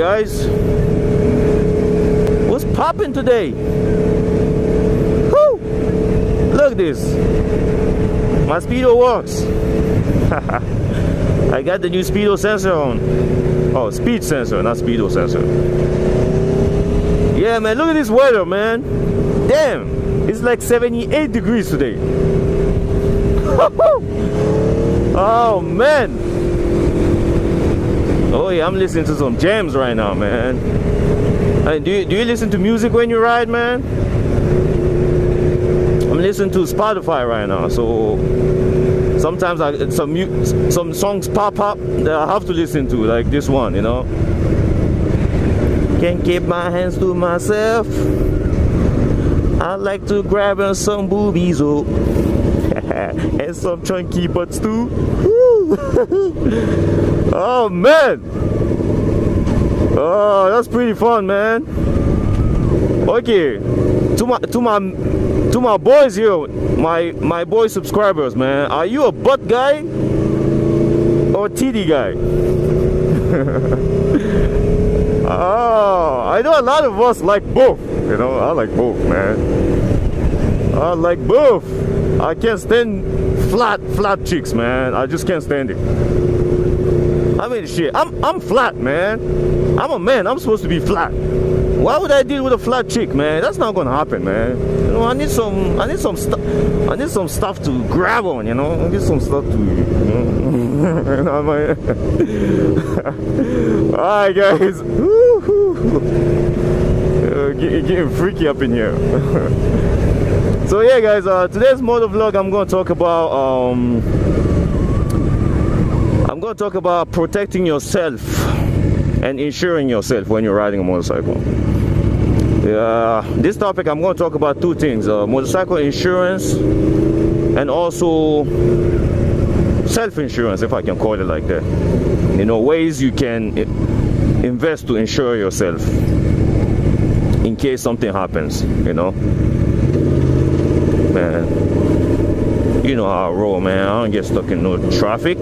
guys. What's popping today? Woo! Look at this. My speedo works. I got the new speedo sensor on. Oh, speed sensor, not speedo sensor. Yeah, man, look at this weather, man. Damn, it's like 78 degrees today. Oh, man. Oh, yeah, I'm listening to some jams right now, man. Hey, do you listen to music when you ride, man? I'm listening to Spotify right now, so sometimes some songs pop up that I have to listen to, like this one, you know. Can't keep my hands to myself. I like to grab on some boobies, oh, and some chunky butts too. Oh man, oh, that's pretty fun, man. Okay, to my boys here, my boy subscribers, man, are you a butt guy or titty guy? Oh, I know a lot of us like both. You know, I like both, man. I like both. I can't stand flat chicks, man. I just can't stand it. I mean, shit, I'm flat, man. I'm a man. I'm supposed to be flat. Why would I deal with a flat chick, man? That's not gonna happen, man. You know, I need some stuff to grab on. You know, I need some stuff to. You know, alright, guys. Getting freaky up in here. So yeah, guys, today's motovlog, I'm gonna talk about protecting yourself and insuring yourself when you're riding a motorcycle. This topic, I'm going to talk about two things: motorcycle insurance and also self-insurance, if I can call it like that. You know, ways you can invest to insure yourself in case something happens, you know. Man, you know how I roll, man. I don't get stuck in no traffic.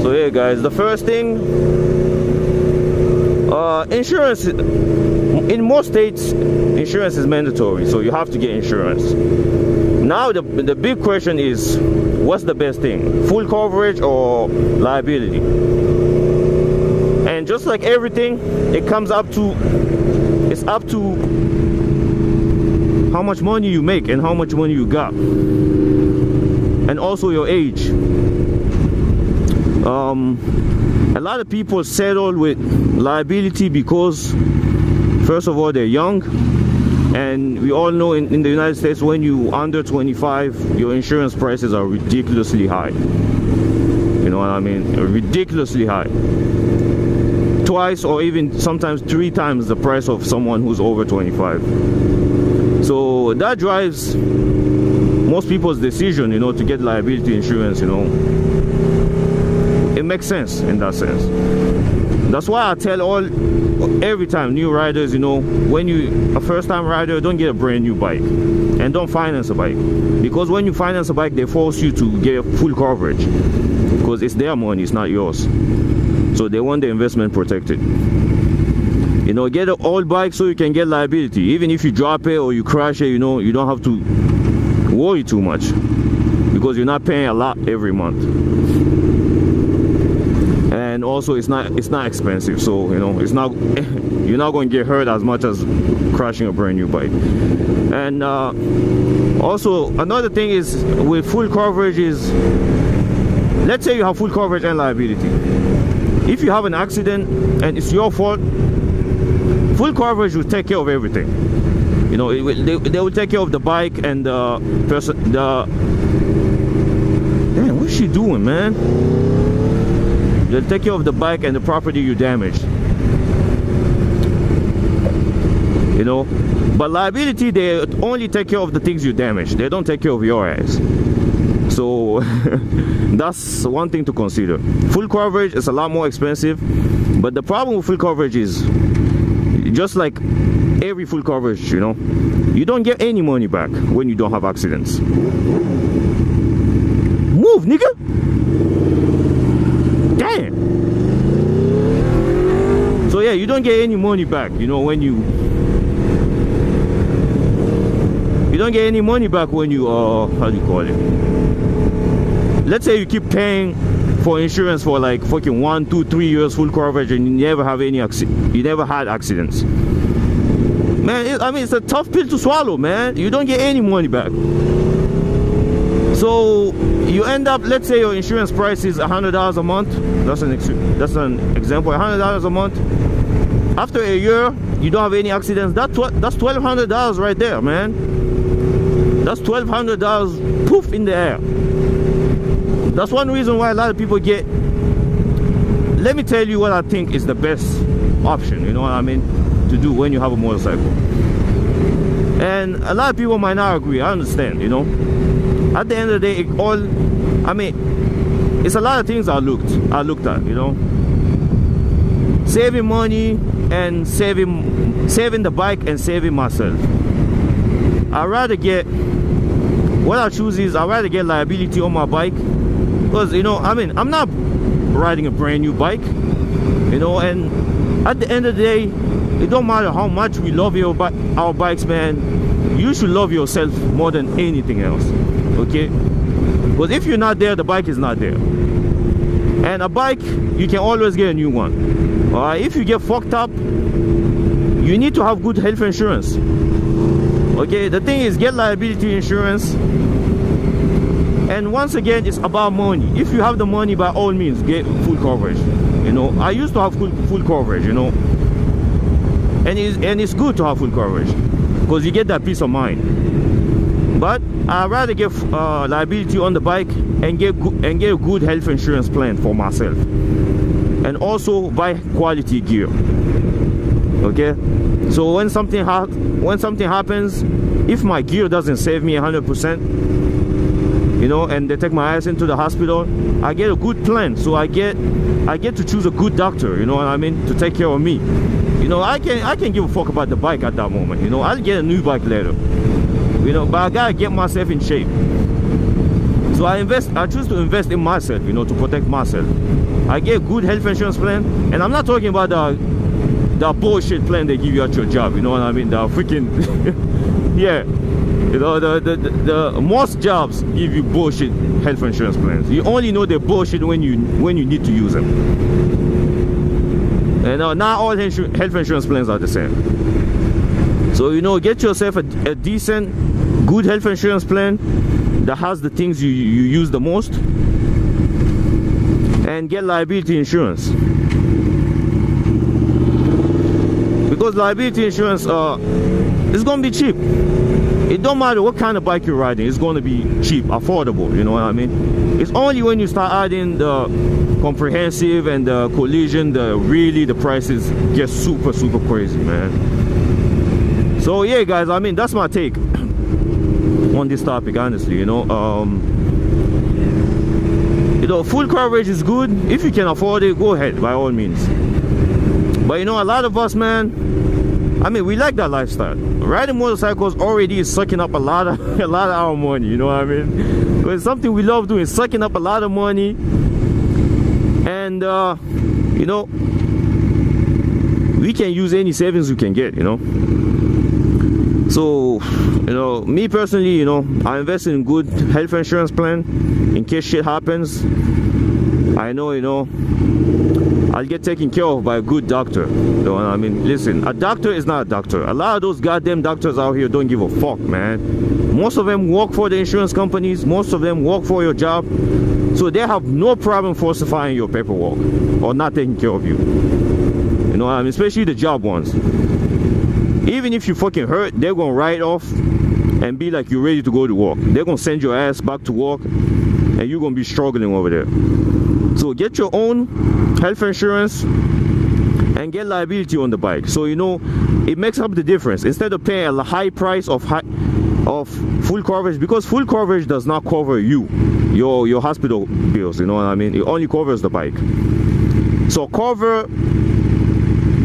So yeah, guys, the first thing, insurance. In most states, insurance is mandatory, so you have to get insurance. Now the big question is, what's the best thing, full coverage or liability? And just like everything, it's up to how much money you make and how much money you got, and also your age. A lot of people settle with liability because, first of all, they're young, and we all know in the United States, when you're under 25, your insurance prices are ridiculously high. You know what I mean? Ridiculously high. Twice or even sometimes 3 times the price of someone who's over 25. So that drives most people's decision, you know, to get liability insurance. You know, it makes sense in that sense. That's why I tell every time new riders, you know, when you a first-time rider, don't get a brand new bike and don't finance a bike, because when you finance a bike, they force you to get full coverage because it's their money, it's not yours. So they want the investment protected. You know, get an old bike so you can get liability. Even if you drop it or you crash it, you know, you don't have to worry too much because you're not paying a lot every month. And also it's not expensive, so you know, it's not you're not going to get hurt as much as crashing a brand new bike. And also another thing is with full coverage is, let's say you have full coverage and liability. If you have an accident and it's your fault, full coverage will take care of everything. You know, they will take care of the bike and the person. Damn, what's she doing, man? They'll take care of the bike and the property you damaged. You know, but liability, they only take care of the things you damaged. They don't take care of your ass. So that's one thing to consider. Full coverage is a lot more expensive, but the problem with full coverage is, just like every full coverage, you know, you don't get any money back when you don't have accidents. Move, nigga! you don't get any money back, you know, when you don't get any money back when you how do you call it, let's say you keep paying for insurance for like fucking 1, 2, 3 years full coverage and you never have any you never had accidents, man. I mean, it's a tough pill to swallow, man. You don't get any money back. So you end up, let's say your insurance price is $100 a month. That's an example. $100 a month. After a year, you don't have any accidents. That's $1,200 right there, man. That's $1,200 poof in the air. That's one reason why a lot of people get. Let me tell you what I think is the best option, you know what I mean, to do when you have a motorcycle. And a lot of people might not agree. I understand, you know. At the end of the day, I mean, it's a lot of things I looked at, you know. Saving money and saving the bike and saving myself. What I choose is I'd rather get liability on my bike, because, you know, I mean, I'm not riding a brand new bike, you know, and at the end of the day, it don't matter how much we love our bikes, man. You should love yourself more than anything else, okay? Because if you're not there, the bike is not there. And a bike, you can always get a new one. If you get fucked up, you need to have good health insurance. Okay, the thing is, get liability insurance. And once again, it's about money. If you have the money, by all means, get full coverage. You know, I used to have full coverage, you know. And it's good to have full coverage, because you get that peace of mind. But I'd rather get liability on the bike and get a good health insurance plan for myself, and also buy quality gear. Okay, so when something happens, if my gear doesn't save me 100%, you know, and they take my ass into the hospital, I get a good plan. So I get to choose a good doctor, you know what I mean, to take care of me. You know, I can give a fuck about the bike at that moment. You know, I'll get a new bike later. You know, but I gotta get myself in shape. So I choose to invest in myself, you know, to protect myself. I get a good health insurance plan, and I'm not talking about the bullshit plan they give you at your job, you know what I mean? The freaking yeah, you know, the most jobs give you bullshit health insurance plans. You only know they're bullshit when you need to use them. And not all health insurance plans are the same. So, you know, get yourself a decent, good health insurance plan that has the things you use the most, and get liability insurance. Because liability insurance is going to be cheap. It don't matter what kind of bike you're riding, it's going to be cheap, affordable, you know what I mean? It's only when you start adding the comprehensive and the collision, really the prices get super crazy, man. So yeah, guys, I mean, that's my take on this topic, honestly, you know. You know, full coverage is good. If you can afford it, go ahead, by all means. But you know, a lot of us, man, I mean, we like that lifestyle. Riding motorcycles already is sucking up a lot of our money, you know what I mean? It's something we love doing, sucking up a lot of money. And you know, we can use any savings we can get, you know. So, you know, me personally, you know, I invest in good health insurance plan in case shit happens. I know, you know, I'll get taken care of by a good doctor. You know what I mean? Listen, a doctor is not a doctor. A lot of those goddamn doctors out here don't give a fuck, man. Most of them work for the insurance companies. Most of them work for your job. So they have no problem falsifying your paperwork or not taking care of you. You know what I mean? Especially the job ones. Even if you fucking hurt, they're gonna write off and be like, you're ready to go to work. They're gonna send your ass back to work, and you're gonna be struggling over there. So get your own health insurance and get liability on the bike. So, you know, it makes up the difference. Instead of paying a high price of full coverage, because full coverage does not cover your hospital bills, you know what I mean? It only covers the bike. So cover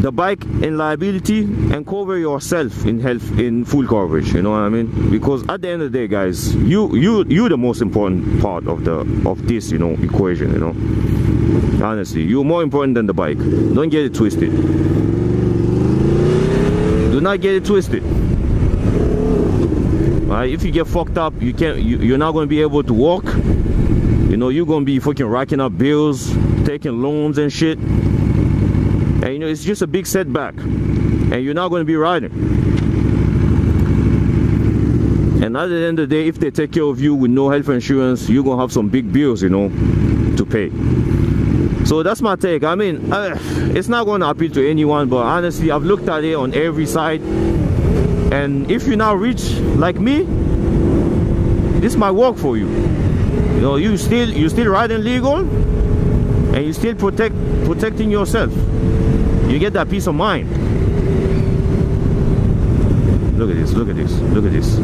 the bike in liability and cover yourself in health in full coverage, you know what I mean? Because at the end of the day, guys, you're the most important part of this, you know, equation, you know. Honestly, you're more important than the bike. Don't get it twisted. not get it twisted. Alright, if you get fucked up, you're not going to be able to walk. You know, you're going to be fucking racking up bills, taking loans and shit. And you know, it's just a big setback. And you're not going to be riding. And at the end of the day, if they take care of you with no health insurance, you're going to have some big bills, you know, to pay. So that's my take. I mean, it's not going to appeal to anyone, but honestly, I've looked at it on every side. And if you're not rich like me, this might work for you. You know, you're still riding legal, and you still protecting yourself. You get that peace of mind. Look at this, look at this, look at this.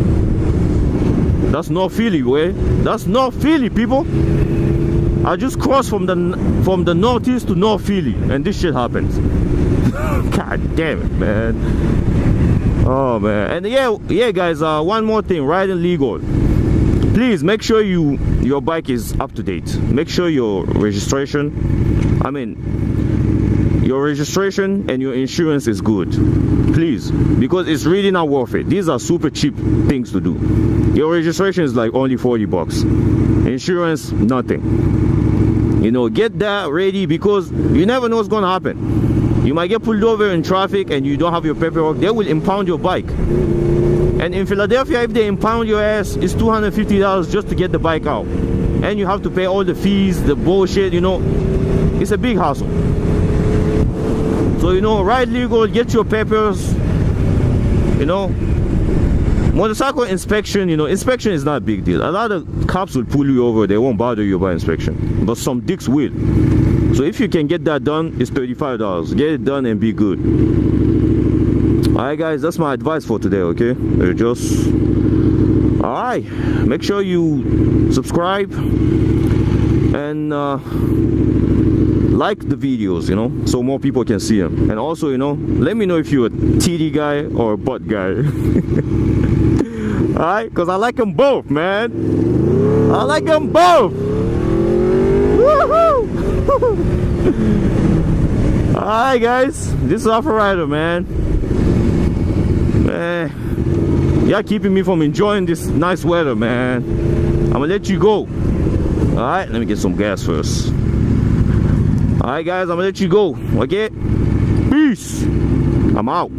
That's North Philly, way. That's North Philly, people. I just crossed from the northeast to North Philly, and this shit happens. God damn it, man. Oh man. And yeah guys, one more thing, riding legal. Please make sure your bike is up to date. Make sure your registration, your registration and your insurance is good. Please, because it's really not worth it. These are super cheap things to do. Your registration is like only 40 bucks. Insurance, nothing. You know, get that ready, because you never know what's gonna happen. You might get pulled over in traffic and you don't have your paperwork. They will impound your bike. And in Philadelphia, if they impound your ass, it's $250 just to get the bike out. And you have to pay all the fees, the bullshit, you know. It's a big hassle. So, you know, ride legal, get your papers, you know. Motorcycle inspection, you know, inspection is not a big deal. A lot of cops will pull you over, they won't bother you by inspection. But some dicks will. So if you can get that done, it's $35. Get it done and be good. Alright guys, that's my advice for today, okay? Alright, make sure you subscribe and like the videos, you know, so more people can see them. And also, you know, let me know if you're a titty guy or a butt guy. Alright, because I like them both, man. I like them both. Woohoo! Alright guys, this is Afrorider, man. You're keeping me from enjoying this nice weather, man. I'm gonna let you go. Alright, let me get some gas first. Alright guys, I'm gonna let you go. Okay? Peace. I'm out.